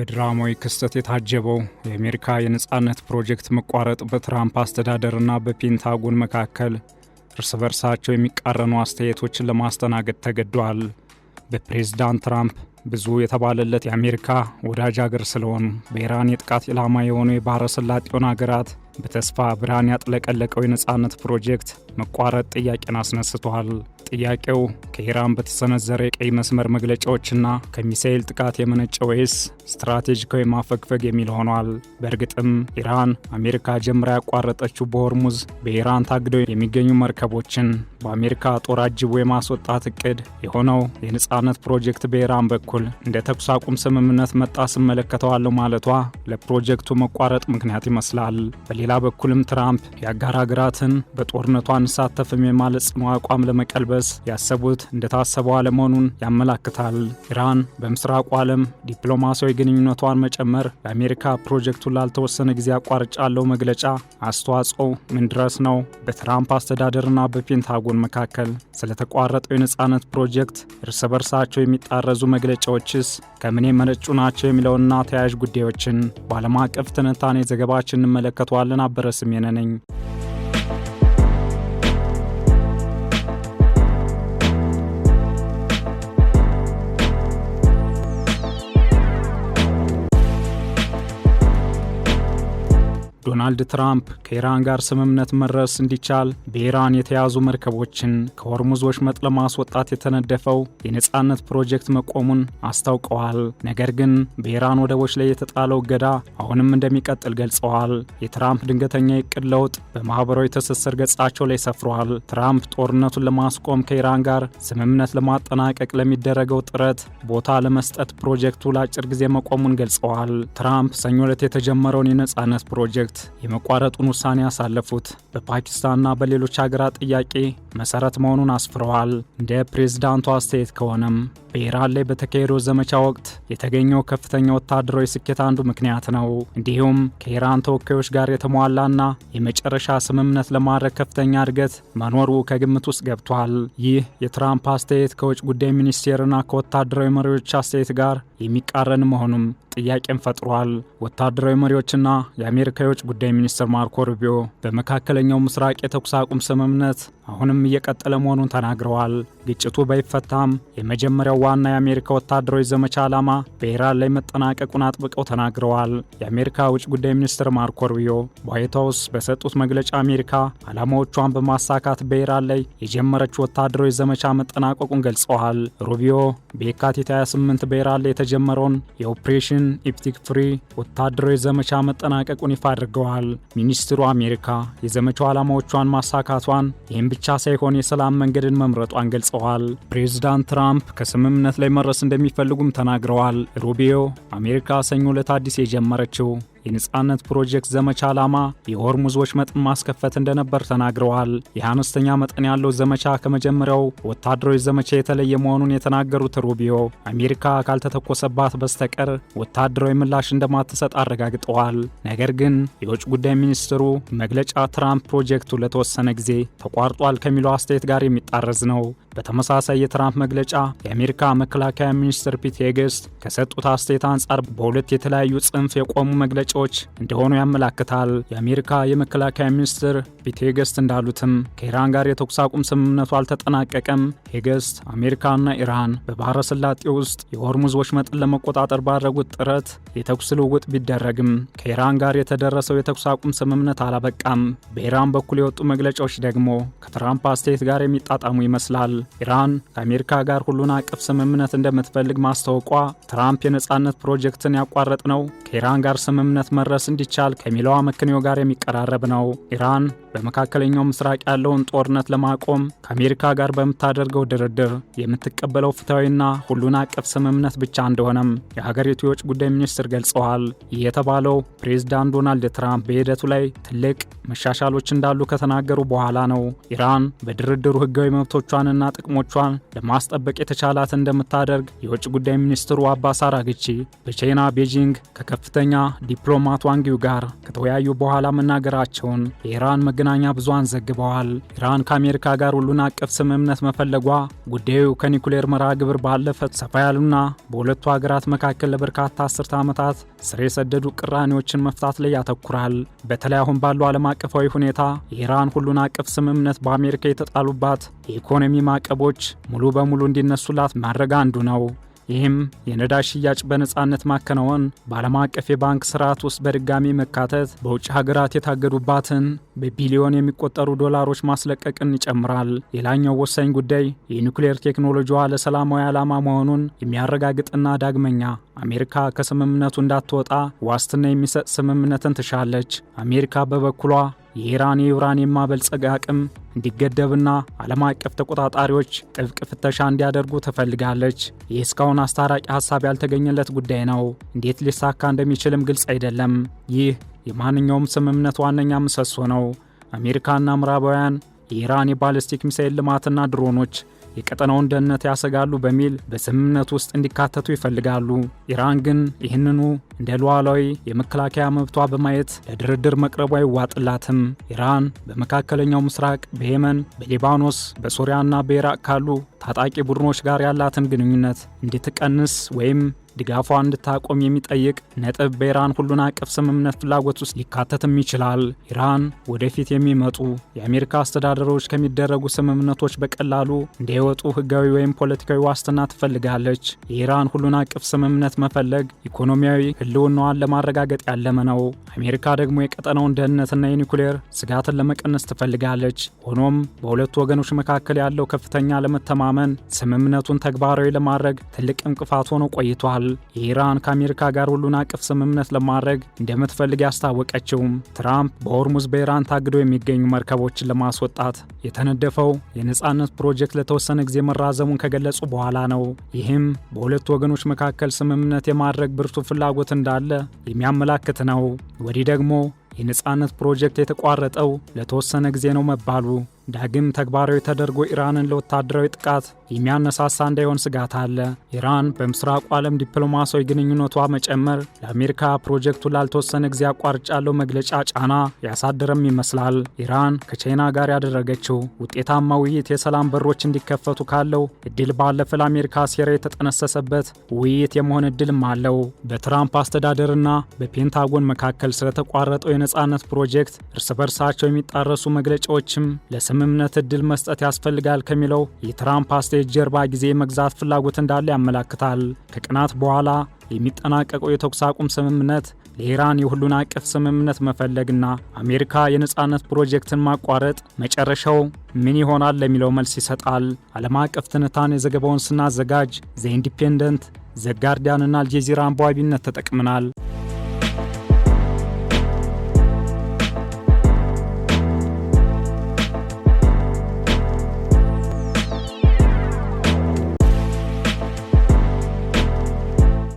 በድራማዊ ክስተት የታጀበው የአሜሪካ የነጻነት ፕሮጀክት መቋረጥ በትራምፕ አስተዳደርና በፔንታጎን መካከል እርስ በርሳቸው የሚቃረኑ አስተያየቶችን ለማስተናገድ ተገዷል። በፕሬዝዳንት ትራምፕ ብዙ የተባለለት የአሜሪካ ወዳጅ ሀገር ስለሆኑ በኢራን የጥቃት ኢላማ የሆኑ የባህረ ሰላጤውን ሀገራት በተስፋ ብርሃን ያጥለቀለቀው የነጻነት ፕሮጀክት መቋረጥ ጥያቄን አስነስቷል። ጥያቄው ከኢራን በተሰነዘረ የቀይ መስመር መግለጫዎችና ከሚሳኤል ጥቃት የመነጨ ወይስ ስትራቴጂካዊ ማፈግፈግ የሚል ሆኗል። በእርግጥም ኢራን አሜሪካ ጀምራ ያቋረጠችው በሆርሙዝ በኢራን ታግደው የሚገኙ መርከቦችን በአሜሪካ ጦር አጅቦ የማስወጣት እቅድ የሆነው የነጻነት ፕሮጀክት በኢራን በኩል እንደ ተኩስ አቁም ስምምነት መጣስ እመለከተዋለሁ ማለቷ ለፕሮጀክቱ መቋረጥ ምክንያት ይመስላል። በሌላ በኩልም ትራምፕ የአጋር ሀገራትን በጦርነቱ አንሳተፍም የማለት ጽኑ አቋም ለመቀልበስ ያሰቡት እንደታሰበው አለመሆኑን ያመላክታል። ኢራን በምስራቁ ዓለም ዲፕሎማሲያዊ ግንኙነቷን መጨመር ለአሜሪካ ፕሮጀክቱን ላልተወሰነ ጊዜ አቋርጫለሁ መግለጫ አስተዋጽኦ ምን ድረስ ነው? በትራምፕ አስተዳደርና በፔንታጎን መካከል ስለተቋረጠው የነጻነት ፕሮጀክት እርስ በርሳቸው የሚጣረዙ መግለጫዎችስ ከምን የመነጩ ናቸው? የሚለውና ተያያዥ ጉዳዮችን በዓለም አቀፍ ትንታኔ ዘገባችን እንመለከተዋለን። አበረ ስሜነ ነኝ። ዶናልድ ትራምፕ ከኢራን ጋር ስምምነት መድረስ እንዲቻል በኢራን የተያዙ መርከቦችን ከሆርሙዝ ወሽመጥ ለማስወጣት የተነደፈው የነጻነት ፕሮጀክት መቆሙን አስታውቀዋል። ነገር ግን በኢራን ወደቦች ላይ የተጣለው እገዳ አሁንም እንደሚቀጥል ገልጸዋል። የትራምፕ ድንገተኛ የዕቅድ ለውጥ በማህበራዊ ትስስር ገጻቸው ላይ ሰፍሯል። ትራምፕ ጦርነቱን ለማስቆም ከኢራን ጋር ስምምነት ለማጠናቀቅ ለሚደረገው ጥረት ቦታ ለመስጠት ፕሮጀክቱ ለአጭር ጊዜ መቆሙን ገልጸዋል። ትራምፕ ሰኞ ዕለት የተጀመረውን የነጻነት ፕሮጀክት የመቋረጡን ውሳኔ ያሳለፉት በፓኪስታንና በሌሎች ሀገራት ጥያቄ መሰረት መሆኑን አስፍረዋል። እንደ ፕሬዝዳንቱ አስተያየት ከሆነም በኢራን ላይ በተካሄደው ዘመቻ ወቅት የተገኘው ከፍተኛ ወታደራዊ ስኬት አንዱ ምክንያት ነው። እንዲሁም ከኢራን ተወካዮች ጋር የተሟላና የመጨረሻ ስምምነት ለማድረግ ከፍተኛ እድገት መኖሩ ከግምት ውስጥ ገብቷል። ይህ የትራምፕ አስተያየት ከውጭ ጉዳይ ሚኒስቴርና ከወታደራዊ መሪዎች አስተያየት ጋር የሚቃረን መሆኑም ጥያቄን ፈጥሯል። ወታደራዊ መሪዎችና የአሜሪካ የውጭ ጉዳይ ሚኒስትር ማርኮ ሩቢዮ በመካከለኛው ምስራቅ የተኩስ አቁም ስምምነት አሁንም እየቀጠለ መሆኑን ተናግረዋል። ግጭቱ ባይፈታም የመጀመሪያው ዋና የአሜሪካ ወታደራዊ ዘመቻ ዓላማ በኢራን ላይ መጠናቀቁን አጥብቀው ተናግረዋል። የአሜሪካ ውጭ ጉዳይ ሚኒስትር ማርኮ ሩቢዮ በዋይት ሃውስ በሰጡት መግለጫ አሜሪካ ዓላማዎቿን በማሳካት በኢራን ላይ የጀመረችው ወታደራዊ ዘመቻ መጠናቀቁን ገልጸዋል። ሩቢዮ በየካቲት 28 በኢራን ላይ የተጀመረውን የኦፕሬሽን ኢፕቲክ ፍሪ ወታደራዊ ዘመቻ መጠናቀቁን ይፋ አድርገዋል። ሚኒስትሩ አሜሪካ የዘመቻው ዓላማዎቿን ማሳካቷን ይህም ብቻ ሳይሆን የሰላም መንገድን መምረጧን ገልጸዋል። ፕሬዝዳንት ትራምፕ ከስምምነት ላይ መድረስ እንደሚፈልጉም ተናግረዋል። ሩቢዮ አሜሪካ ሰኞ ዕለት አዲስ የጀመረችው የነጻነት ፕሮጀክት ዘመቻ ዓላማ የሆርሙዝ ወሽመጥን ማስከፈት እንደነበር ተናግረዋል። ይህ አነስተኛ መጠን ያለው ዘመቻ ከመጀመሪያው ወታደራዊ ዘመቻ የተለየ መሆኑን የተናገሩት ሩቢዮ አሜሪካ ካልተተኮሰባት በስተቀር ወታደራዊ ምላሽ እንደማትሰጥ አረጋግጠዋል። ነገር ግን የውጭ ጉዳይ ሚኒስትሩ መግለጫ ትራምፕ ፕሮጀክቱ ለተወሰነ ጊዜ ተቋርጧል ከሚለው አስተያየት ጋር የሚጣረዝ ነው። በተመሳሳይ የትራምፕ መግለጫ የአሜሪካ መከላከያ ሚኒስትር ፒት ሄግስት ከሰጡት አስተያየት አንጻር በሁለት የተለያዩ ጽንፍ የቆሙ መግለጫዎች እንደሆኑ ያመላክታል። የአሜሪካ የመከላከያ ሚኒስትር ፒት ሄግስት እንዳሉትም ከኢራን ጋር የተኩስ አቁም ስምምነቱ አልተጠናቀቀም። ሄግስት አሜሪካና ኢራን በባህረ ሰላጤ ውስጥ የሆርሙዝ ወሽመጥን ለመቆጣጠር ባደረጉት ጥረት የተኩስ ልውውጥ ቢደረግም ከኢራን ጋር የተደረሰው የተኩስ አቁም ስምምነት አላበቃም። በኢራን በኩል የወጡ መግለጫዎች ደግሞ ከትራምፕ አስተያየት ጋር የሚጣጣሙ ይመስላል። ኢራን ከአሜሪካ ጋር ሁሉን አቀፍ ስምምነት እንደምትፈልግ ማስታወቋ ትራምፕ የነጻነት ፕሮጀክትን ያቋረጥ ነው ከኢራን ጋር ስምምነት መድረስ እንዲቻል ከሚለው አመክንዮ ጋር የሚቀራረብ ነው። ኢራን በመካከለኛው ምስራቅ ያለውን ጦርነት ለማቆም ከአሜሪካ ጋር በምታደርገው ድርድር የምትቀበለው ፍትሐዊና ሁሉን አቀፍ ስምምነት ብቻ እንደሆነም የሀገሪቱ የውጭ ጉዳይ ሚኒስትር ገልጸዋል። ይህ የተባለው ፕሬዝዳንት ዶናልድ ትራምፕ በሂደቱ ላይ ትልቅ መሻሻሎች እንዳሉ ከተናገሩ በኋላ ነው። ኢራን በድርድሩ ህጋዊ መብቶቿንና ጥቅሞቿን ለማስጠበቅ የተቻላት እንደምታደርግ የውጭ ጉዳይ ሚኒስትሩ አባስ አራግቺ በቻይና ቤጂንግ ከከፍተኛ ዲፕሎማት ዋንጊው ጋር ከተወያዩ በኋላ መናገራቸውን የኢራን መገናኛ ብዙሃን ዘግበዋል። ኢራን ከአሜሪካ ጋር ሁሉን አቀፍ ስምምነት መፈለጓ ጉዳዩ ከኒኩሌር መርሃ ግብር ባለፈ ሰፋ ያሉና በሁለቱ ሀገራት መካከል ለበርካታ አስርተ ዓመታት ስር የሰደዱ ቅራኔዎችን መፍታት ላይ ያተኩራል። በተለይ አሁን ባለው ዓለም አቀፋዊ ሁኔታ የኢራን ሁሉን አቀፍ ስምምነት በአሜሪካ የተጣሉባት የኢኮኖሚ ማዕቀቦች ሙሉ በሙሉ እንዲነሱላት ማድረግ አንዱ ነው። ይህም የነዳጅ ሽያጭ በነጻነት ማከናወን፣ በዓለም አቀፍ የባንክ ስርዓት ውስጥ በድጋሚ መካተት፣ በውጭ ሀገራት የታገዱባትን በቢሊዮን የሚቆጠሩ ዶላሮች ማስለቀቅን ይጨምራል። ሌላኛው ወሳኝ ጉዳይ የኒውክሌር ቴክኖሎጂዋ ለሰላማዊ ዓላማ መሆኑን የሚያረጋግጥና ዳግመኛ አሜሪካ ከስምምነቱ እንዳትወጣ ዋስትና የሚሰጥ ስምምነትን ትሻለች። አሜሪካ በበኩሏ የኢራን የዩራኒየም ማበልጸግ አቅም እንዲገደብና ዓለም አቀፍ ተቆጣጣሪዎች ጥብቅ ፍተሻ እንዲያደርጉ ትፈልጋለች። ይህ እስካሁን አስታራቂ ሀሳብ ያልተገኘለት ጉዳይ ነው። እንዴት ሊሳካ እንደሚችልም ግልጽ አይደለም። ይህ የማንኛውም ስምምነት ዋነኛ ምሰሶ ነው። አሜሪካና ምዕራባውያን የኢራን የባሊስቲክ ሚሳኤል ልማትና ድሮኖች የቀጠናውን ደህንነት ያሰጋሉ በሚል በስምምነት ውስጥ እንዲካተቱ ይፈልጋሉ። ኢራን ግን ይህንኑ እንደ ሉዓላዊ የመከላከያ መብቷ በማየት ለድርድር መቅረቡ አይዋጥላትም። ኢራን በመካከለኛው ምስራቅ፣ በየመን፣ በሊባኖስ፣ በሶሪያና በኢራቅ ካሉ ታጣቂ ቡድኖች ጋር ያላትን ግንኙነት እንድትቀንስ ወይም ድጋፏ እንድታቆም የሚጠይቅ ነጥብ በኢራን ሁሉን አቀፍ ስምምነት ፍላጎት ውስጥ ሊካተትም ይችላል። ኢራን ወደፊት የሚመጡ የአሜሪካ አስተዳደሮች ከሚደረጉ ስምምነቶች በቀላሉ እንዳይወጡ ህጋዊ ወይም ፖለቲካዊ ዋስትና ትፈልጋለች። የኢራን ሁሉን አቀፍ ስምምነት መፈለግ ኢኮኖሚያዊ ህልውናዋን ለማረጋገጥ ያለመ ነው። አሜሪካ ደግሞ የቀጠናውን ደህንነትና የኒኩሌር ስጋትን ለመቀነስ ትፈልጋለች። ሆኖም በሁለቱ ወገኖች መካከል ያለው ከፍተኛ ለመተማመን ስምምነቱን ተግባራዊ ለማድረግ ትልቅ እንቅፋት ሆኖ ቆይቷል። የኢራን ከአሜሪካ ጋር ሁሉን አቀፍ ስምምነት ለማድረግ እንደምትፈልግ ያስታወቀችውም ትራምፕ በሆርሙዝ በኢራን ታግደው የሚገኙ መርከቦችን ለማስወጣት የተነደፈው የነጻነት ፕሮጀክት ለተወሰነ ጊዜ መራዘሙን ከገለጹ በኋላ ነው። ይህም በሁለቱ ወገኖች መካከል ስምምነት የማድረግ ብርቱ ፍላጎት እንዳለ የሚያመላክት ነው። ወዲህ ደግሞ የነጻነት ፕሮጀክት የተቋረጠው ለተወሰነ ጊዜ ነው መባሉ ዳግም ተግባራዊ ተደርጎ ኢራንን ለወታደራዊ ጥቃት የሚያነሳሳ እንዳይሆን ስጋት አለ። ኢራን በምስራቁ ዓለም ዲፕሎማሲያዊ ግንኙነቷ መጨመር ለአሜሪካ ፕሮጀክቱ ላልተወሰነ ጊዜ አቋርጫለው መግለጫ ጫና ያሳደረም ይመስላል። ኢራን ከቻይና ጋር ያደረገችው ውጤታማ ውይይት የሰላም በሮች እንዲከፈቱ ካለው እድል ባለፈ ለአሜሪካ ሴራ የተጠነሰሰበት ውይይት የመሆን እድልም አለው። በትራምፕ አስተዳደርና በፔንታጎን መካከል ስለተቋረጠው የነጻነት ፕሮጀክት እርስ በርሳቸው የሚጣረሱ መግለጫዎችም ስምምነት እድል መስጠት ያስፈልጋል ከሚለው የትራምፕ አስተያየት ጀርባ ጊዜ መግዛት ፍላጎት እንዳለ ያመላክታል። ከቀናት በኋላ የሚጠናቀቀው የተኩስ አቁም ስምምነት ለኢራን የሁሉን አቀፍ ስምምነት መፈለግና አሜሪካ የነጻነት ፕሮጀክትን ማቋረጥ መጨረሻው ምን ይሆናል ለሚለው መልስ ይሰጣል። ዓለም አቀፍ ትንታኔ ዘገባውን ስናዘጋጅ ዘ ኢንዲፔንደንት፣ ዘ ጋርዲያን እና አልጀዚራን በዋቢነት ተጠቅመናል።